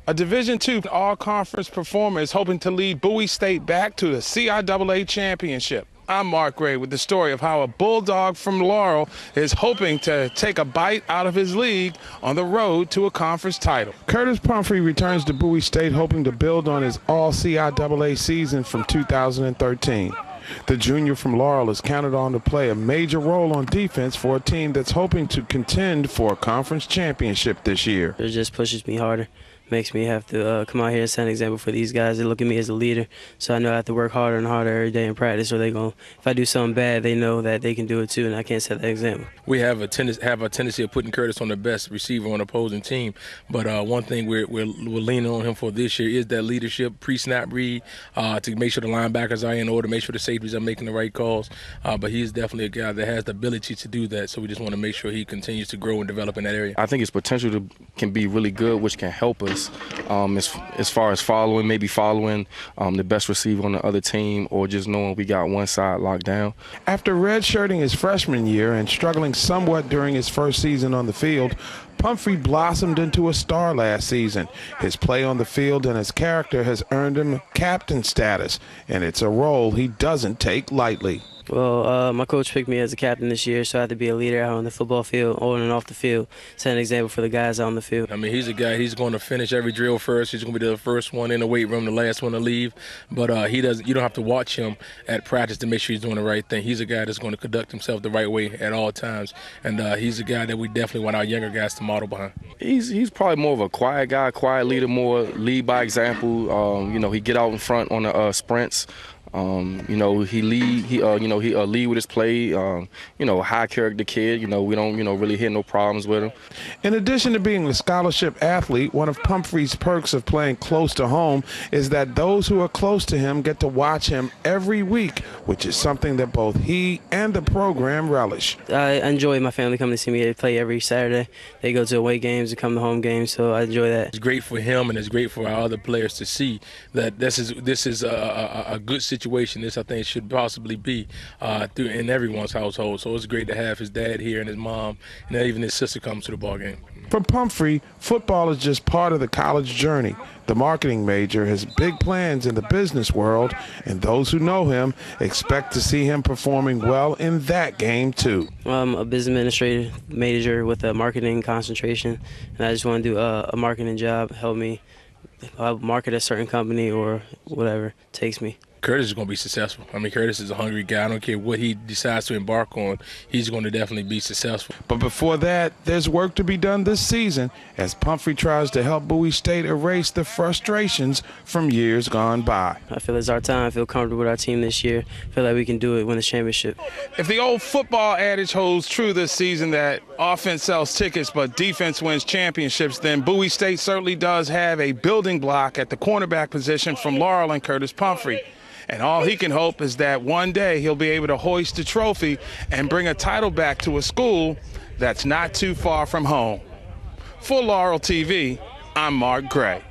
A Division II all-conference performer is hoping to lead Bowie State back to the CIAA championship. I'm Mark Gray with the story of how a Bulldog from Laurel is hoping to take a bite out of his league on the road to a conference title. Curtis Pumphrey returns to Bowie State hoping to build on his all-CIAA season from 2013. The junior from Laurel is counted on to play a major role on defense for a team that's hoping to contend for a conference championship this year. It just pushes me harder, makes me have to come out here and set an example for these guys. They look at me as a leader, so I know I have to work harder and harder every day in practice, or if I do something bad, they know that they can do it too, and I can't set that example. We have a tendency of putting Curtis on the best receiver on the opposing team, but one thing we're leaning on him for this year is that leadership, pre-snap read, to make sure the linebackers are in order, make sure the safeties are making the right calls. But he's definitely a guy that has the ability to do that, so we just want to make sure he continues to grow and develop in that area. I think his potential can be really good, which can help us as far as following the best receiver on the other team, or just knowing we got one side locked down. After redshirting his freshman year and struggling somewhat during his first season on the field, Pumphrey blossomed into a star last season. His play on the field and his character has earned him captain status, and it's a role he doesn't take lightly. Well, my coach picked me as a captain this year, so I have to be a leader out on the football field, on and off the field, set an example for the guys out on the field. I mean, he's a guy, he's going to finish every drill first. He's going to be the first one in the weight room, the last one to leave. But you don't have to watch him at practice to make sure he's doing the right thing. He's a guy that's going to conduct himself the right way at all times. And he's a guy that we definitely want our younger guys to model behind. He's probably more of a quiet guy, quiet leader, more lead by example. He get out in front on the sprints. He lead with his play. High character kid. We don't really hit no problems with him. In addition to being a scholarship athlete, one of Pumphrey's perks of playing close to home is that those who are close to him get to watch him every week, which is something that both he and the program relish. I enjoy my family coming to see me. They play every Saturday. They go to away games and come to home games, so I enjoy that. It's great for him, and it's great for our other players to see that this is a good situation. This, I think, should possibly be in everyone's household. So it's great to have his dad here and his mom, and even his sister comes to the ball game. For Pumphrey, football is just part of the college journey. The marketing major has big plans in the business world, and those who know him expect to see him performing well in that game too. I'm a business administrative major with a marketing concentration, and I just want to do a marketing job, help me market a certain company or whatever takes me. Curtis is going to be successful. I mean, Curtis is a hungry guy. I don't care what he decides to embark on. He's going to definitely be successful. But before that, there's work to be done this season as Pumphrey tries to help Bowie State erase the frustrations from years gone by. I feel it's our time. I feel comfortable with our team this year. I feel like we can do it, win the championship. If the old football adage holds true this season that offense sells tickets but defense wins championships, then Bowie State certainly does have a building block at the cornerback position from Laurel and Curtis Pumphrey. And all he can hope is that one day he'll be able to hoist a trophy and bring a title back to a school that's not too far from home. For Laurel TV, I'm Mark Gray.